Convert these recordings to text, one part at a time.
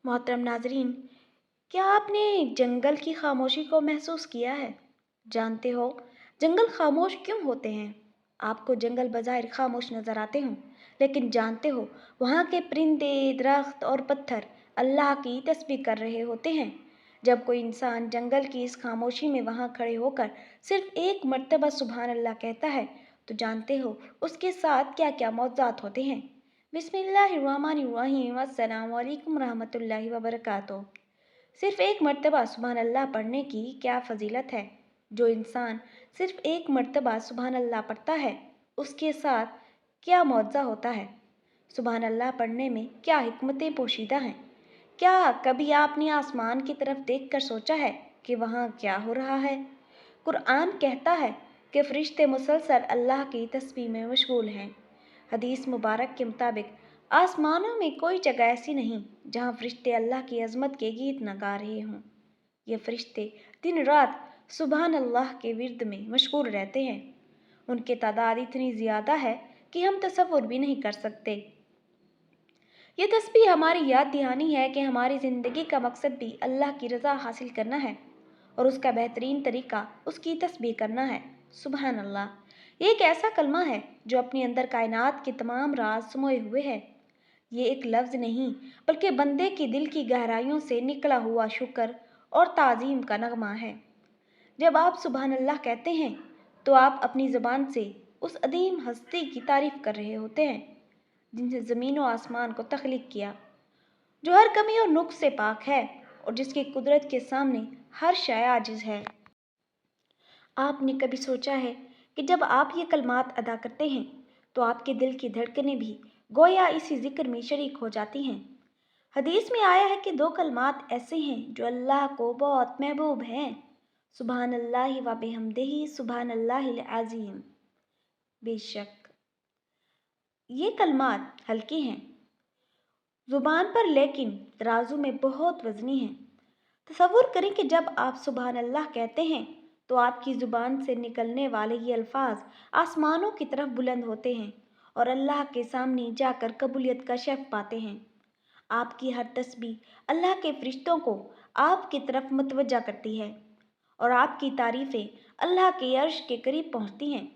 मोहतरम नाजरीन, क्या आपने जंगल की खामोशी को महसूस किया है? जानते हो जंगल खामोश क्यों होते हैं? आपको जंगल बज़ाहिर खामोश नजर आते हों, लेकिन जानते हो वहाँ के परिंदे, दरख्त और पत्थर अल्लाह की तस्बीह कर रहे होते हैं। जब कोई इंसान जंगल की इस खामोशी में वहाँ खड़े होकर सिर्फ एक मर्तबा सुबहान अल्लाह कहता है, तो जानते हो उसके साथ क्या क्या मौज़ात होते हैं। बिस्मिल्लाहिर्रहमानिर्रहीम, अस्सलामु अलैकुम रहमतुल्लाहि व बरकातुहू। सिर्फ एक मर्तबा सुबहान अल्लाह पढ़ने की क्या फजीलत है। जो इंसान सिर्फ एक मर्तबा सुबहान अल्लाह पढ़ता है, उसके साथ क्या मुआवजा होता है। सुबहान अल्लाह पढ़ने में क्या हिकमतें पोशीदा हैं। क्या कभी आपने आसमान की तरफ देखकर सोचा है कि वहाँ क्या हो रहा है? कुरान कहता है कि फरिश्ते मुसलसल अल्लाह की तस्बीह में मशगूल हैं। हदीस मुबारक के मुताबिक आसमानों में कोई जगह ऐसी नहीं जहाँ फरिश्ते अल्लाह की अजमत के गीत न गा रहे हों। ये फरिश्ते दिन रात सुबहान अल्लाह के विर्द में मशगूल रहते हैं। उनकी तादाद इतनी ज़्यादा है कि हम तसव्वुर भी नहीं कर सकते। ये तस्बीह हमारी याद दहानी है कि हमारी ज़िंदगी का मकसद भी अल्लाह की रज़ा हासिल करना है और उसका बेहतरीन तरीका उसकी तस्बीह करना है। सुबहान अल्लाह ये एक ऐसा कलमा है जो अपने अंदर कायनात के तमाम राज समोए हुए है। ये एक लफ्ज़ नहीं बल्कि बंदे की दिल की गहराइयों से निकला हुआ शुक्र और ताज़ीम का नगमा है। जब आप सुबहान अल्लाह कहते हैं तो आप अपनी ज़बान से उस अदीम हस्ती की तारीफ़ कर रहे होते हैं जिनसे ज़मीन व आसमान को तख्लीक किया, जो हर कमी और नुक्स से पाक है और जिसकी कुदरत के सामने हर शय आजिज़ है। आपने कभी सोचा है कि जब आप ये कलमात अदा करते हैं तो आपके दिल की धड़कनें भी गोया इसी जिक्र में शरीक हो जाती हैं। हदीस में आया है कि दो कलमात ऐसे हैं जो अल्लाह को बहुत महबूब हैं, सुबहान अल्लाह व बिहम्दिही सुबहान अल्लाहिल अज़ीम। बेशक ये कलमात हल्के हैं ज़ुबान पर, लेकिन तराजू में बहुत वज़नी हैं। तसव्वुर करें कि जब आप सुबहान अल्लाह कहते हैं तो आपकी ज़ुबान से निकलने वाले ये अल्फाज आसमानों की तरफ बुलंद होते हैं और अल्लाह के सामने जाकर कबूलियत का शर्फ पाते हैं। आपकी हर तस्बीह अल्लाह के फरिश्तों को आपकी तरफ मतवज्जा करती है और आपकी तारीफ़ें अल्लाह के अर्श के करीब पहुँचती हैं।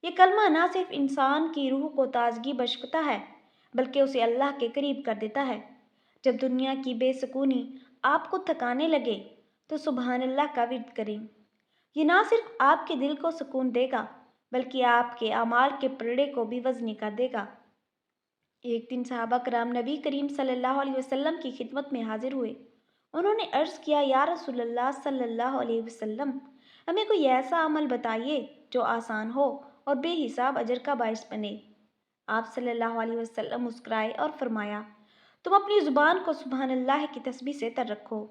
ये कलमा ना सिर्फ इंसान की रूह को ताजगी बख्शता है बल्कि उसे अल्लाह के करीब कर देता है। जब दुनिया की बेसुकूनी आपको थकाने लगे तो सुबहान अल्लाह का विर्द करें। ये ना सिर्फ आपके दिल को सुकून देगा बल्कि आपके अमाल के पलड़े को भी वज़नी कर देगा। एक दिन सहाबा कराम नबी करीम सल्लल्लाहु अलैहि वसल्लम की खिदमत में हाजिर हुए। उन्होंने अर्ज़ किया, या रसूलल्लाह सल्लल्लाहु अलैहि वसल्लम, हमें कोई ऐसा अमल बताइए जो आसान हो और बेहिसाब अजर का बाइस बने। आप सल्लल्लाहु अलैहि वसल्लम मुस्कुराए और फरमाया, तुम अपनी ज़ुबान को सुबहान अल्लाह की तस्बीह से तर रखो।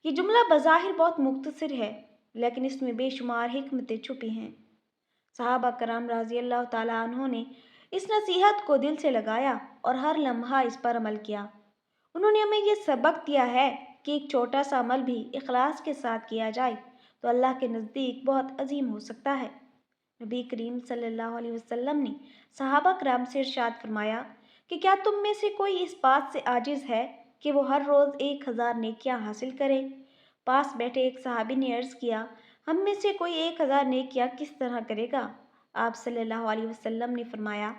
ये जुमला बज़ाहिर बहुत मुख्तसर है लेकिन इसमें बेशुमार हिकमतें छुपी हैं। सहाबा कराम रज़ी अल्लाह ताला अन्हों ने इस नसीहत को दिल से लगाया और हर लम्हा इस पर अमल किया। उन्होंने हमें यह सबक दिया है कि एक छोटा सा अमल भी इखलास के साथ किया जाए तो अल्लाह के नज़दीक बहुत अजीम हो सकता है। नबी करीम सल्लल्लाहु अलैहि वसल्लम ने सहाबा कराम से इरशाद फरमाया कि क्या तुम में से कोई इस बात से आजिज़ है कि वो हर रोज़ 1000 नेकियां हासिल करे। पास बैठे एक सहाबी ने अर्ज़ किया, हम में से कोई 1000 नेकियां किस तरह करेगा। आप सल्लल्लाहु अलैहि वसल्लम ने फरमाया,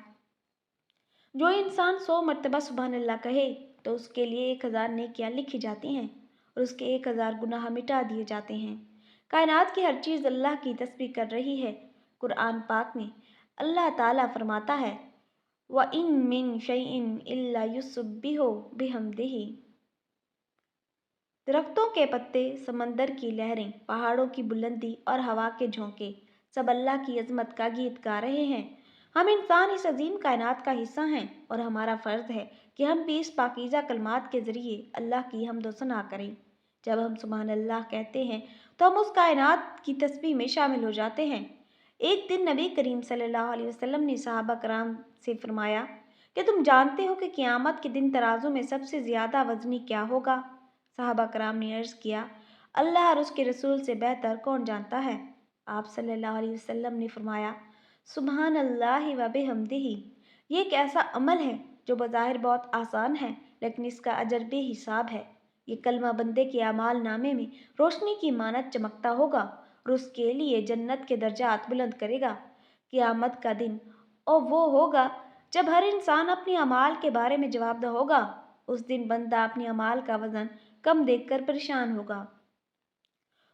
जो इंसान 100 मरतबा सुबहान अल्लाह कहे तो उसके लिए 1000 नेकियां लिखी जाती हैं और उसके 1000 गुनाह मिटा दिए जाते हैं। कायनात की हर चीज़ अल्लाह की तस्बीह कर रही है। कुरान पाक में अल्लाह ताला फरमाता है, व इन मिन शैइन इल्ला युसब्बिहु बिहम्दिही। दरख्तों के पत्ते, समंदर की लहरें, पहाड़ों की बुलंदी और हवा के झोंके सब अल्लाह की अजमत का गीत गा रहे हैं। हम इंसान इस अजीम कायनात का हिस्सा हैं और हमारा फ़र्ज़ है कि हम भी इस पाकीज़ा कलमात के ज़रिए अल्लाह की हम्द व सना करें। जब हम सुबहान अल्लाह कहते हैं तो हम उस कायनात की तस्बीह में शामिल हो जाते हैं। एक दिन नबी करीम सल्लल्लाहु अलैहि वसल्लम ने सहाबा कराम से फरमाया कि तुम जानते हो कि क़यामत के दिन तराजू में सबसे ज़्यादा वज़नी क्या होगा। सहाबा कराम ने अर्ज़ किया, अल्लाह और उसके रसूल से बेहतर कौन जानता है। आप सल्लल्लाहु अलैहि वसल्लम ने फरमाया, सुबहान अल्लाह व बिहम्दिही। ये एक ऐसा अमल है जो बज़ाहिर बहुत आसान है लेकिन इसका अजर बेहिसाब है। ये कलमा बंदे के अमाल नामे में रोशनी की मानद चमकता होगा और उसके लिए जन्नत के दर्जात बुलंद करेगा। क़यामत का दिन और वो होगा जब हर इंसान अपनी अमाल के बारे में जवाबदेह होगा। उस दिन बंदा अपनी अमाल का वजन कम देखकर परेशान होगा।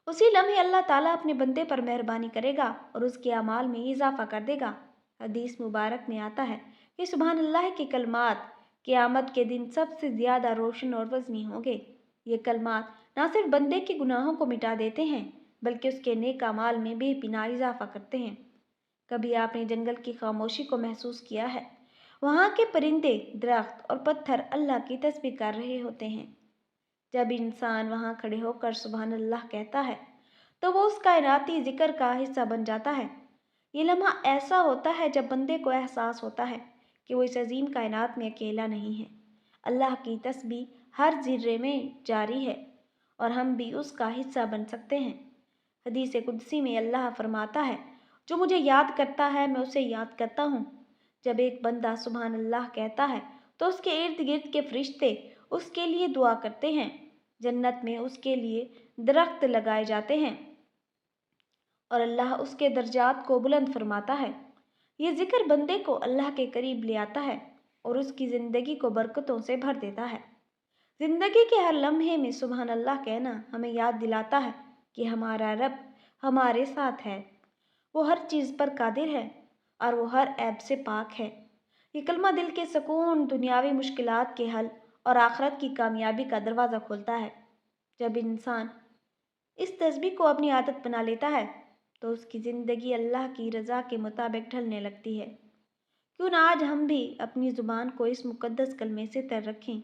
उसी लम्हे अल्लाह ताला अपने बंदे पर मेहरबानी करेगा और उसके अमाल में इजाफा कर देगा। हदीस मुबारक में आता है कि सुभान अल्लाह के कलमात क़यामत के दिन सबसे ज़्यादा रोशन और वज़नी होंगे। ये कलमात न सिर्फ बंदे के गुनाहों को मिटा देते हैं बल्कि उसके नेक अमाल में बेपनाह इजाफा करते हैं। कभी आपने जंगल की खामोशी को महसूस किया है? वहाँ के परिंदे, दरख्त और पत्थर अल्लाह की तस्बीह कर रहे होते हैं। जब इंसान वहाँ खड़े होकर सुभान अल्लाह कहता है तो वो उस कायनाती जिक्र का हिस्सा बन जाता है। ये लम्हा ऐसा होता है जब बंदे को एहसास होता है कि वो इस अजीम कायनात में अकेला नहीं है। अल्लाह की तस्बीह हर ज़र्रे में जारी है और हम भी उसका हिस्सा बन सकते हैं। हदीस कुदसी में अल्लाह फरमाता है, जो मुझे याद करता है मैं उसे याद करता हूँ। जब एक बंदा सुभान अल्लाह कहता है तो उसके इर्द गिर्द के फरिश्ते उसके लिए दुआ करते हैं। जन्नत में उसके लिए दरख्त लगाए जाते हैं और अल्लाह उसके दर्जात को बुलंद फरमाता है। ये जिक्र बंदे को अल्लाह के करीब ले आता है और उसकी ज़िंदगी को बरकतों से भर देता है। ज़िंदगी के हर लम्हे में सुभान अल्लाह कहना हमें याद दिलाता है कि हमारा रब हमारे साथ है। वो हर चीज़ पर कादिर है और वो हर ऐब से पाक है। ये कलमा दिल के सुकून, दुनियावी मुश्किलात के हल और आखिरत की कामयाबी का दरवाज़ा खोलता है। जब इंसान इस तस्बीह को अपनी आदत बना लेता है तो उसकी ज़िंदगी अल्लाह की रज़ा के मुताबिक ढलने लगती है। क्यों ना आज हम भी अपनी ज़ुबान को इस मुक़द्दस कलमे से तर रखें,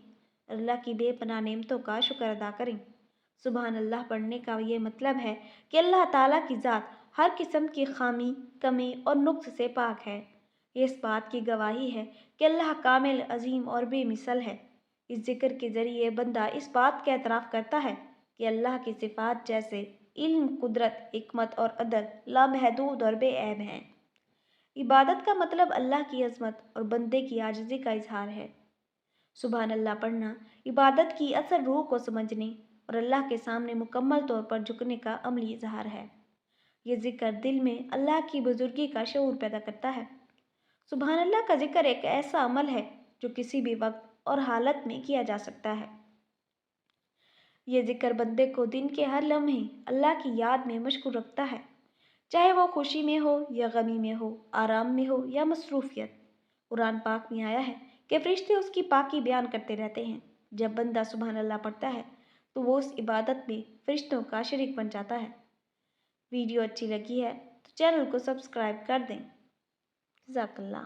अल्लाह की बेपनाह नेमतों का शुक्र अदा करें। सुभान अल्लाह पढ़ने का ये मतलब है कि अल्लाह ताला की ज़ात हर किस्म की खामी, कमी और नुक्स से पाक है। ये इस बात की गवाही है कि अल्लाह कामिल, अजीम और बेमिसल है। इस जिक्र के ज़रिए बंदा इस बात का एतराफ़ करता है कि अल्लाह की सिफ़ात जैसे इल्म, कुदरत, हिकमत और अदल लामहदूद और बेऐब हैं। इबादत का मतलब अल्लाह की अज़मत और बंदे की आजिज़ी का इजहार है। सुभान अल्लाह पढ़ना इबादत की असल रूह को समझने और अल्लाह के सामने मुकम्मल तौर पर झुकने का अमली इजहार है। ये जिक्र दिल में अल्लाह की बुजुर्गी का शऊर पैदा करता है। सुभान अल्लाह का जिक्र एक ऐसा अमल है जो किसी भी वक्त और हालत में किया जा सकता है। ये जिक्र बंदे को दिन के हर लम्हे अल्लाह की याद में मशगूल रखता है, चाहे वो खुशी में हो या गमी में हो, आराम में हो या मसरूफियत। कुरान पाक में आया है कि फरिश्ते उसकी पाकी बयान करते रहते हैं। जब बंदा सुभान अल्लाह पढ़ता है तो वो उस इबादत में फरिश्तों का शरीक बन जाता है। वीडियो अच्छी लगी है तो चैनल को सब्सक्राइब कर दें। जज़ाकल्लाह।